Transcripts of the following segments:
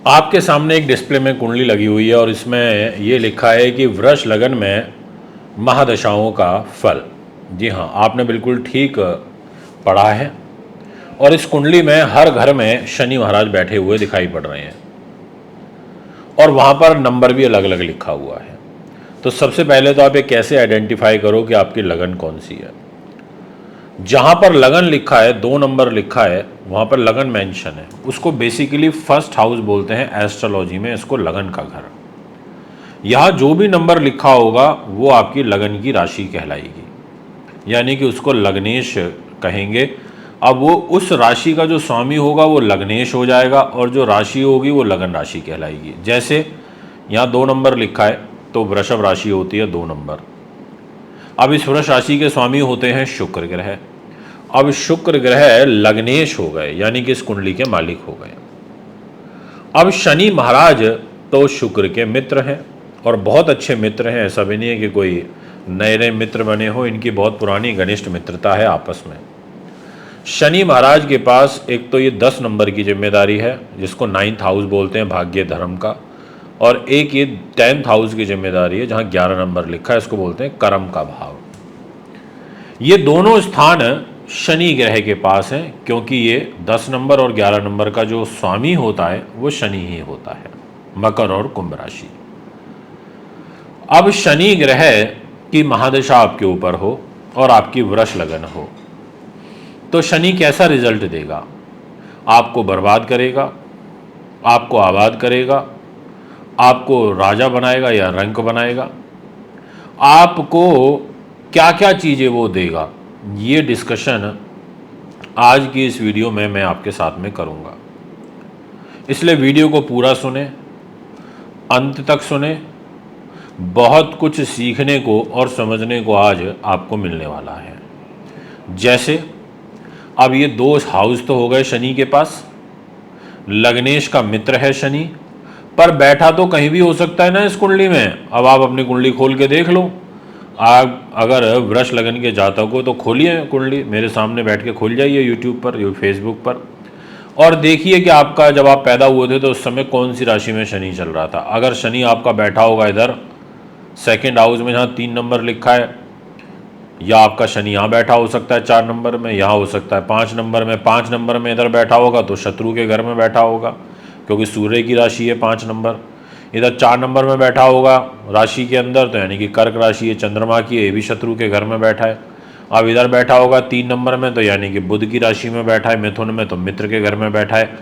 आपके सामने एक डिस्प्ले में कुंडली लगी हुई है और इसमें ये लिखा है कि वृष लगन में महादशाओं का फल। जी हाँ, आपने बिल्कुल ठीक पढ़ा है। और इस कुंडली में हर घर में शनि महाराज बैठे हुए दिखाई पड़ रहे हैं और वहाँ पर नंबर भी अलग अलग लिखा हुआ है। तो सबसे पहले तो आप ये कैसे आइडेंटिफाई करो कि आपकी लगन कौन सी है। जहाँ पर लगन लिखा है, 2 नंबर लिखा है, वहाँ पर लगन मेंशन है, उसको बेसिकली फर्स्ट हाउस बोलते हैं एस्ट्रोलॉजी में, इसको लगन का घर। यहाँ जो भी नंबर लिखा होगा वो आपकी लगन की राशि कहलाएगी, यानी कि उसको लग्नेश कहेंगे। अब वो उस राशि का जो स्वामी होगा वो लग्नेश हो जाएगा और जो राशि होगी वो लगन राशि कहलाएगी। जैसे यहाँ 2 नंबर लिखा है तो वृषभ राशि होती है 2 नंबर। अब इस वृष राशि के स्वामी होते हैं शुक्र ग्रह। अब शुक्र ग्रह लग्नेश हो गए, यानी कि इस कुंडली के मालिक हो गए। अब शनि महाराज तो शुक्र के मित्र हैं और बहुत अच्छे मित्र हैं, ऐसा भी नहीं है कि कोई नए नए मित्र बने हो, इनकी बहुत पुरानी घनिष्ठ मित्रता है आपस में। शनि महाराज के पास एक तो ये 10 नंबर की जिम्मेदारी है जिसको 9th हाउस बोलते हैं भाग्य धर्म का, और एक ये 10th हाउस की जिम्मेदारी है जहाँ 11 नंबर लिखा है, इसको बोलते हैं कर्म का भाव। ये दोनों स्थान शनि ग्रह के पास हैं क्योंकि ये 10 नंबर और 11 नंबर का जो स्वामी होता है वो शनि ही होता है, मकर और कुंभ राशि। अब शनि ग्रह की महादशा आपके ऊपर हो और आपकी वृष लगन हो तो शनि कैसा रिजल्ट देगा? आपको बर्बाद करेगा, आपको आबाद करेगा, आपको राजा बनाएगा या रंक बनाएगा, आपको क्या क्या चीज़ें वो देगा, ये डिस्कशन आज की इस वीडियो में मैं आपके साथ में करूँगा। इसलिए वीडियो को पूरा सुने, अंत तक सुने। बहुत कुछ सीखने को और समझने को आज आपको मिलने वाला है। जैसे अब ये 2 हाउस तो हो गए शनि के पास, लग्नेश का मित्र है शनि, पर बैठा तो कहीं भी हो सकता है ना इस कुंडली में। अब आप अपनी कुंडली खोल के देख लो। आप अगर वृष लगन के जातक हो तो खोलिए कुंडली, मेरे सामने बैठ के खोल जाइए यूट्यूब पर या फेसबुक पर, और देखिए कि आपका जब आप पैदा हुए थे तो उस समय कौन सी राशि में शनि चल रहा था। अगर शनि आपका बैठा होगा इधर 2nd हाउस में जहाँ 3 नंबर लिखा है, या आपका शनि यहाँ बैठा हो सकता है 4 नंबर में, यहाँ हो सकता है 5 नंबर में। 5 नंबर में इधर बैठा होगा तो शत्रु के घर में बैठा होगा क्योंकि सूर्य की राशि है 5 नंबर। इधर 4 नंबर में बैठा होगा राशि के अंदर तो यानी कि कर्क राशि है, चंद्रमा की है, ये भी शत्रु के घर में बैठा है। अब इधर बैठा होगा 3 नंबर में तो यानी कि बुध की राशि में बैठा है, मिथुन में तो मित्र के घर में बैठा है।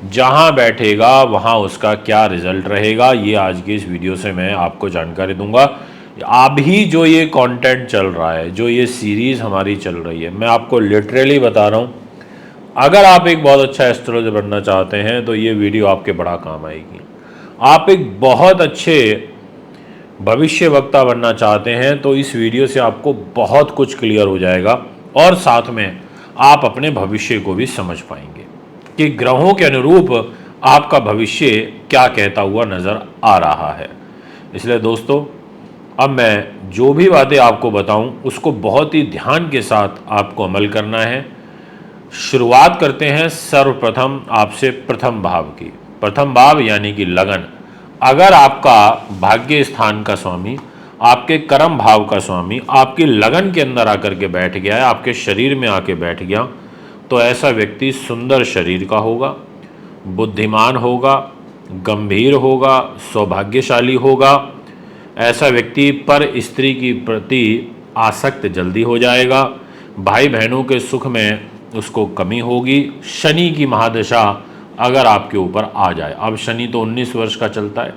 जहाँ बैठेगा वहाँ उसका क्या रिजल्ट रहेगा ये आज की इस वीडियो से मैं आपको जानकारी दूंगा। अभी जो ये कंटेंट चल रहा है, जो ये सीरीज़ हमारी चल रही है, मैं आपको लिटरली बता रहा हूँ, अगर आप एक बहुत अच्छा एस्ट्रोलॉजर बनना चाहते हैं तो ये वीडियो आपके बड़ा काम आएगी। आप एक बहुत अच्छे भविष्य वक्ता बनना चाहते हैं तो इस वीडियो से आपको बहुत कुछ क्लियर हो जाएगा और साथ में आप अपने भविष्य को भी समझ पाएंगे कि ग्रहों के अनुरूप आपका भविष्य क्या कहता हुआ नज़र आ रहा है। इसलिए दोस्तों, अब मैं जो भी बातें आपको बताऊं उसको बहुत ही ध्यान के साथ आपको अमल करना है। शुरुआत करते हैं सर्वप्रथम आपसे प्रथम भाव की। प्रथम भाव यानी कि लगन। अगर आपका भाग्य स्थान का स्वामी, आपके कर्म भाव का स्वामी आपकी लगन के अंदर आकर के बैठ गया है, आपके शरीर में आके बैठ गया, तो ऐसा व्यक्ति सुंदर शरीर का होगा, बुद्धिमान होगा, गंभीर होगा, सौभाग्यशाली होगा। ऐसा व्यक्ति पर स्त्री की प्रति आसक्त जल्दी हो जाएगा। भाई बहनों के सुख में उसको कमी होगी। शनि की महादशा अगर आपके ऊपर आ जाए, अब शनि तो 19 वर्ष का चलता है,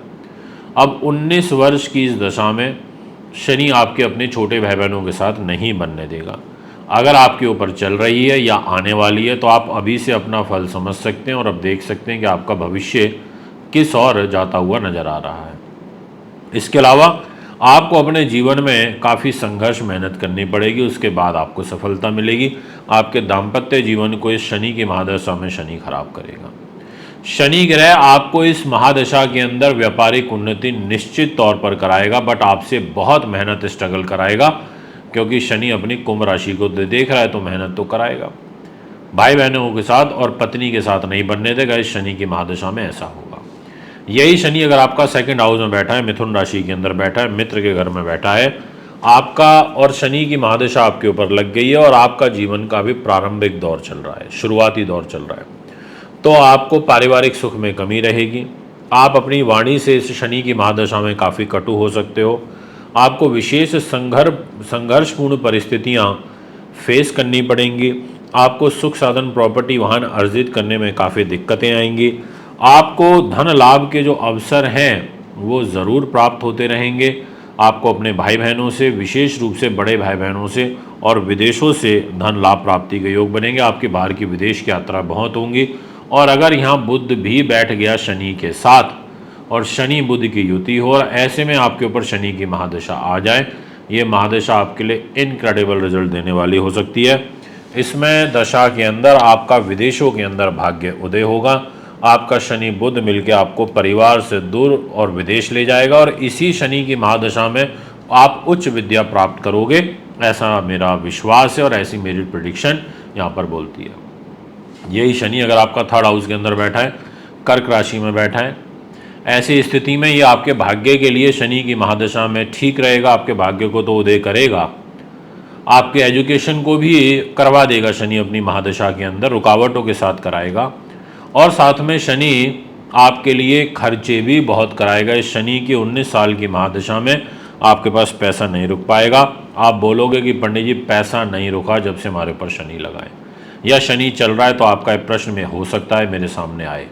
अब 19 वर्ष की इस दशा में शनि आपके अपने छोटे भाई बहनों के साथ नहीं बनने देगा। अगर आपके ऊपर चल रही है या आने वाली है तो आप अभी से अपना फल समझ सकते हैं और अब देख सकते हैं कि आपका भविष्य किस ओर जाता हुआ नजर आ रहा है। इसके अलावा आपको अपने जीवन में काफ़ी संघर्ष मेहनत करनी पड़ेगी, उसके बाद आपको सफलता मिलेगी। आपके दाम्पत्य जीवन को इस शनि की महादशा में शनि खराब करेगा। शनि ग्रह आपको इस महादशा के अंदर व्यापारिक उन्नति निश्चित तौर पर कराएगा, बट आपसे बहुत मेहनत स्ट्रगल कराएगा क्योंकि शनि अपनी कुंभ राशि को देख रहा है तो मेहनत तो कराएगा। भाई बहनों के साथ और पत्नी के साथ नहीं बनने देगा, इस शनि की महादशा में ऐसा होगा। यही शनि अगर आपका सेकंड हाउस में बैठा है, मिथुन राशि के अंदर बैठा है, मित्र के घर में बैठा है आपका, और शनि की महादशा आपके ऊपर लग गई है और आपका जीवन का भी प्रारंभिक दौर चल रहा है, शुरुआती दौर चल रहा है, तो आपको पारिवारिक सुख में कमी रहेगी। आप अपनी वाणी से इस शनि की महादशा में काफ़ी कटु हो सकते हो। आपको विशेष संघर्षपूर्ण परिस्थितियां फेस करनी पड़ेंगी। आपको सुख साधन, प्रॉपर्टी, वाहन अर्जित करने में काफ़ी दिक्कतें आएंगी। आपको धन लाभ के जो अवसर हैं वो ज़रूर प्राप्त होते रहेंगे। आपको अपने भाई बहनों से, विशेष रूप से बड़े भाई बहनों से और विदेशों से धन लाभ प्राप्ति के योग बनेंगे। आपकी बाहर की विदेश की यात्रा बहुत होंगी। और अगर यहाँ बुध भी बैठ गया शनि के साथ और शनि बुध की युति हो, और ऐसे में आपके ऊपर शनि की महादशा आ जाए, ये महादशा आपके लिए इनक्रेडिबल रिजल्ट देने वाली हो सकती है। इसमें दशा के अंदर आपका विदेशों के अंदर भाग्य उदय होगा। आपका शनि बुध मिलकर आपको परिवार से दूर और विदेश ले जाएगा, और इसी शनि की महादशा में आप उच्च विद्या प्राप्त करोगे, ऐसा मेरा विश्वास है और ऐसी मेरी प्रेडिक्शन यहाँ पर बोलती है। यही शनि अगर आपका थर्ड हाउस के अंदर बैठा है, कर्क राशि में बैठा है, ऐसी स्थिति में ये आपके भाग्य के लिए शनि की महादशा में ठीक रहेगा। आपके भाग्य को तो उदय करेगा, आपके एजुकेशन को भी करवा देगा शनि अपनी महादशा के अंदर, रुकावटों के साथ कराएगा। और साथ में शनि आपके लिए खर्चे भी बहुत कराएगा। इस शनि की 19 साल की महादशा में आपके पास पैसा नहीं रुक पाएगा। आप बोलोगे कि पंडित जी पैसा नहीं रुका जब से हमारे ऊपर शनि लगा है, या शनि चल रहा है, तो आपका एक प्रश्न में हो सकता है मेरे सामने आए,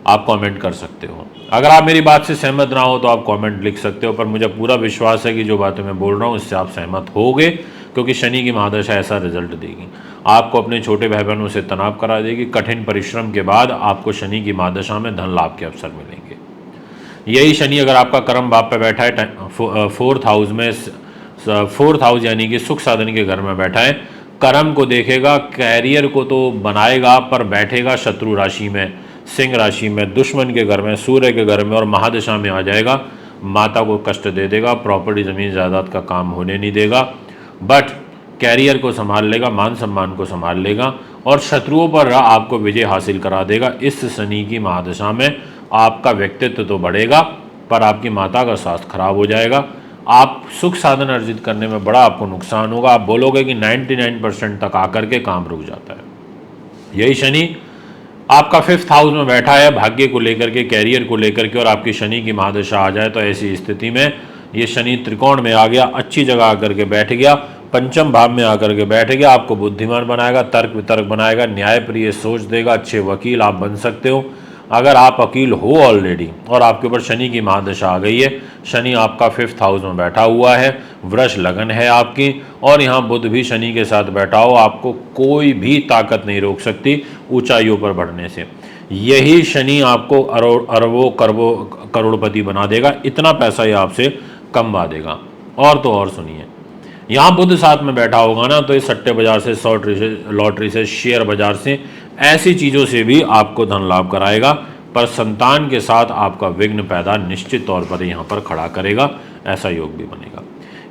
आप कमेंट कर सकते हो। अगर आप मेरी बात से सहमत ना हो तो आप कमेंट लिख सकते हो, पर मुझे पूरा विश्वास है कि जो बातें मैं बोल रहा हूँ इससे आप सहमत होगे, क्योंकि शनि की महादशा ऐसा रिजल्ट देगी। आपको अपने छोटे भाई बहनों से तनाव करा देगी। कठिन परिश्रम के बाद आपको शनि की महादशा में धन लाभ के अवसर मिलेंगे। यही शनि अगर आपका कर्म भाव पे बैठा है, फोर्थ हाउस में, फोर्थ हाउस यानी कि सुख साधन के घर में बैठा है, कर्म को देखेगा, कैरियर को तो बनाएगा, पर बैठेगा शत्रु राशि में, सिंह राशि में, दुश्मन के घर में, सूर्य के घर में, और महादशा में आ जाएगा। माता को कष्ट दे देगा, प्रॉपर्टी ज़मीन जायदाद का काम होने नहीं देगा, बट कैरियर को संभाल लेगा, मान सम्मान को संभाल लेगा, और शत्रुओं पर आपको विजय हासिल करा देगा। इस शनि की महादशा में आपका व्यक्तित्व तो बढ़ेगा, पर आपकी माता का स्वास्थ्य खराब हो जाएगा। आप सुख साधन अर्जित करने में बड़ा आपको नुकसान होगा। आप बोलोगे कि 99% तक आकर के काम रुक जाता है। यही शनि आपका फिफ्थ हाउस में बैठा है, भाग्य को लेकर के, कैरियर को लेकर के, और आपकी शनि की महादशा आ जाए तो ऐसी स्थिति में ये शनि त्रिकोण में आ गया, अच्छी जगह आकर के बैठ गया, पंचम भाव में आकर के बैठ गया, आपको बुद्धिमान बनाएगा, तर्क वितर्क बनाएगा, न्यायप्रिय सोच देगा, अच्छे वकील आप बन सकते हो अगर आप वकील हो ऑलरेडी और आपके ऊपर शनि की महादशा आ गई है। शनि आपका फिफ्थ हाउस में बैठा हुआ है, वृष लगन है आपकी, और यहाँ बुध भी शनि के साथ बैठा हो, आपको कोई भी ताकत नहीं रोक सकती ऊंचाइयों पर बढ़ने से। यही शनि आपको अरबों करोड़पति बना देगा, इतना पैसा ये आपसे कमवा देगा। और तो और सुनिए, यहाँ बुध साथ में बैठा होगा ना, तो इस सट्टे बाजार से, लॉटरी से, शेयर बाजार से, ऐसी चीज़ों से भी आपको धन लाभ कराएगा, पर संतान के साथ आपका विघ्न पैदा निश्चित तौर पर यहाँ पर खड़ा करेगा, ऐसा योग भी बनेगा।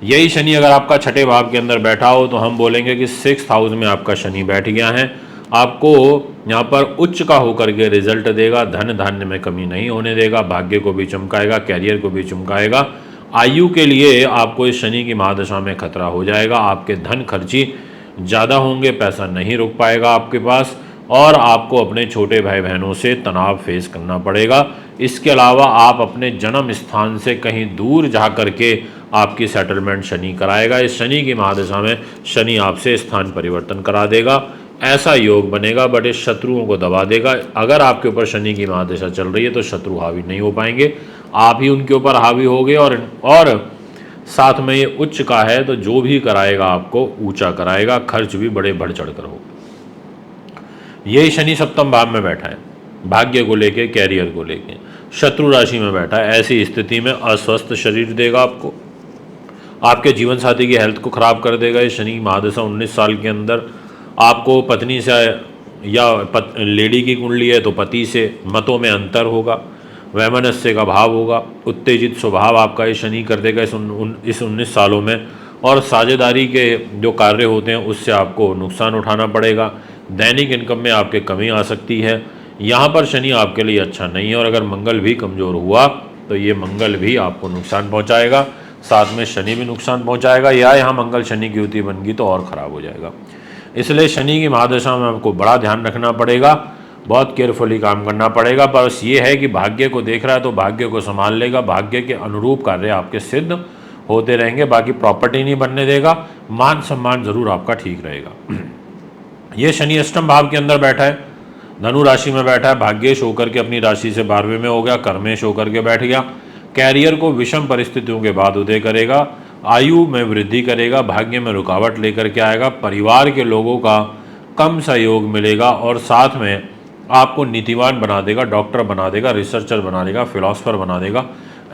यही शनि अगर आपका छठे भाव के अंदर बैठा हो तो हम बोलेंगे कि सिक्स्थ हाउस में आपका शनि बैठ गया है, आपको यहाँ पर उच्च का होकर के रिजल्ट देगा, धन धान्य में कमी नहीं होने देगा, भाग्य को भी चमकाएगा, कैरियर को भी चमकाएगा। आयु के लिए आपको इस शनि की महादशा में खतरा हो जाएगा, आपके धन खर्ची ज़्यादा होंगे, पैसा नहीं रुक पाएगा आपके पास, और आपको अपने छोटे भाई बहनों से तनाव फेस करना पड़ेगा। इसके अलावा आप अपने जन्म स्थान से कहीं दूर जा कर के आपकी सेटलमेंट शनि कराएगा। इस शनि की महादशा में शनि आपसे स्थान परिवर्तन करा देगा, ऐसा योग बनेगा, बट इस शत्रुओं को दबा देगा। अगर आपके ऊपर शनि की महादशा चल रही है तो शत्रु हावी नहीं हो पाएंगे, आप ही उनके ऊपर हावी होगे, और साथ में ये उच्च का है तो जो भी कराएगा आपको ऊंचा कराएगा, खर्च भी बड़े बढ़ चढ़ कर होगा। यही शनि सप्तम भाव में बैठा है, भाग्य को लेके, कैरियर को लेके, शत्रु राशि में बैठा है, ऐसी स्थिति में अस्वस्थ शरीर देगा आपको, आपके जीवन साथी की हेल्थ को खराब कर देगा। ये शनि महादशा 19 साल के अंदर आपको पत्नी से, या लेडी की कुंडली है तो पति से मतों में अंतर होगा, वैमनस्य का भाव होगा, उत्तेजित स्वभाव आपका ये शनि कर देगा इस 19 सालों में, और साझेदारी के जो कार्य होते हैं उससे आपको नुकसान उठाना पड़ेगा। दैनिक इनकम में आपके कमी आ सकती है। यहाँ पर शनि आपके लिए अच्छा नहीं है, और अगर मंगल भी कमज़ोर हुआ तो ये मंगल भी आपको नुकसान पहुँचाएगा, साथ में शनि भी नुकसान पहुँचाएगा, या यहाँ मंगल शनि की युति बन गई तो और ख़राब हो जाएगा। इसलिए शनि की महादशा में आपको बड़ा ध्यान रखना पड़ेगा, बहुत केयरफुली काम करना पड़ेगा। बस ये है कि भाग्य को देख रहा है तो भाग्य को संभाल लेगा, भाग्य के अनुरूप कार्य आपके सिद्ध होते रहेंगे, बाकी प्रॉपर्टी नहीं बनने देगा, मान सम्मान जरूर आपका ठीक रहेगा। ये शनि अष्टम भाव के अंदर बैठा है, धनु राशि में बैठा है, भाग्येश होकर के अपनी राशि से 12वें में हो गया, कर्मेश होकर के बैठ गया, कैरियर को विषम परिस्थितियों के बाद उदय करेगा, आयु में वृद्धि करेगा, भाग्य में रुकावट लेकर के आएगा, परिवार के लोगों का कम सहयोग मिलेगा, और साथ में आपको नीतिवान बना देगा, डॉक्टर बना देगा, रिसर्चर बना देगा, फिलोसफर बना देगा,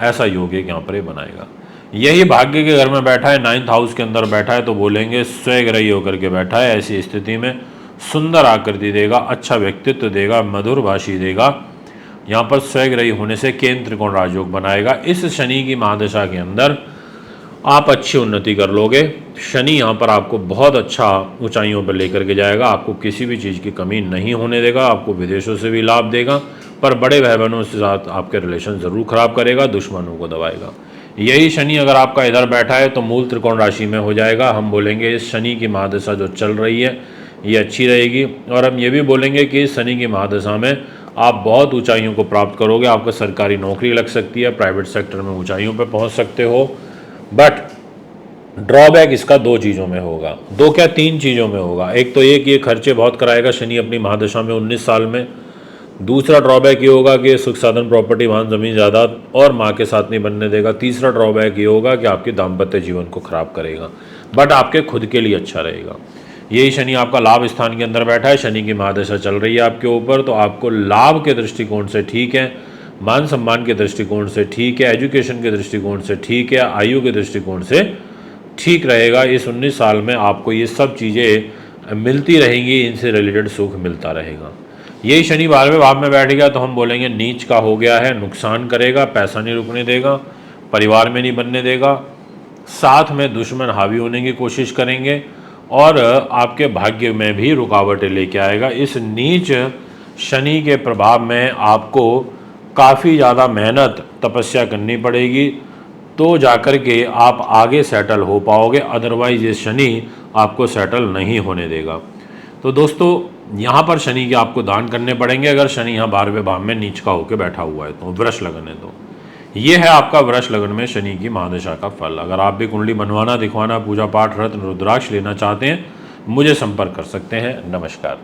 ऐसा योग एक यहाँ पर ये बनाएगा। यही भाग्य के घर में बैठा है, 9th हाउस के अंदर बैठा है, तो बोलेंगे स्वग्रही होकर के बैठा है। ऐसी स्थिति में सुंदर आकृति देगा, अच्छा व्यक्तित्व देगा, मधुर भाषी देगा। यहाँ पर स्वग्रही होने से केंद्र त्रिकोण राजयोग बनाएगा। इस शनि की महादशा के अंदर आप अच्छी उन्नति कर लोगे। शनि यहाँ पर आपको बहुत अच्छा ऊंचाइयों पर लेकर के जाएगा, आपको किसी भी चीज़ की कमी नहीं होने देगा, आपको विदेशों से भी लाभ देगा, पर बड़े भाई बहनों के साथ आपके रिलेशन ज़रूर खराब करेगा, दुश्मनों को दबाएगा। यही शनि अगर आपका इधर बैठा है तो मूल त्रिकोण राशि में हो जाएगा। हम बोलेंगे इस शनि की महादशा जो चल रही है ये अच्छी रहेगी, और हम ये भी बोलेंगे कि इस शनि की महादशा में आप बहुत ऊंचाइयों को प्राप्त करोगे, आपको सरकारी नौकरी लग सकती है, प्राइवेट सेक्टर में ऊंचाइयों पर पहुंच सकते हो। बट ड्रॉबैक इसका 2 चीज़ों में होगा, 2 क्या 3 चीज़ों में होगा। एक तो ये कि ये खर्चे बहुत कराएगा शनि अपनी महादशा में 19 साल में। दूसरा ड्रॉबैक ये होगा कि सुख साधन, प्रॉपर्टी, वाहन, जमीन जायदाद और माँ के साथ नहीं बनने देगा। तीसरा ड्रॉबैक ये होगा कि आपके दाम्पत्य जीवन को खराब करेगा, बट आपके खुद के लिए अच्छा रहेगा। यही शनि आपका लाभ स्थान के अंदर बैठा है, शनि की महादशा चल रही है आपके ऊपर, तो आपको लाभ के दृष्टिकोण से ठीक है, मान सम्मान के दृष्टिकोण से ठीक है, एजुकेशन के दृष्टिकोण से ठीक है, आयु के दृष्टिकोण से ठीक रहेगा। इस 19 साल में आपको ये सब चीज़ें मिलती रहेंगी, इनसे रिलेटेड सुख मिलता रहेगा। यही शनि 12वें भाव में बैठ गया तो हम बोलेंगे नीच का हो गया है, नुकसान करेगा, पैसा नहीं रुकने देगा, परिवार में नहीं बनने देगा, साथ में दुश्मन हावी होने की कोशिश करेंगे, और आपके भाग्य में भी रुकावटें लेके आएगा। इस नीच शनि के प्रभाव में आपको काफ़ी ज़्यादा मेहनत, तपस्या करनी पड़ेगी, तो जाकर के आप आगे सेटल हो पाओगे, अदरवाइज ये शनि आपको सेटल नहीं होने देगा। तो दोस्तों यहाँ पर शनि के आपको दान करने पड़ेंगे, अगर शनि यहाँ 12वें भाव में नीच का होकर बैठा हुआ है तो, वृष लगन है तो। ये है आपका वृष लगन में शनि की महादशा का फल। अगर आप भी कुंडली बनवाना, दिखवाना, पूजा पाठ, रत्न, रुद्राक्ष लेना चाहते हैं, मुझे संपर्क कर सकते हैं। नमस्कार।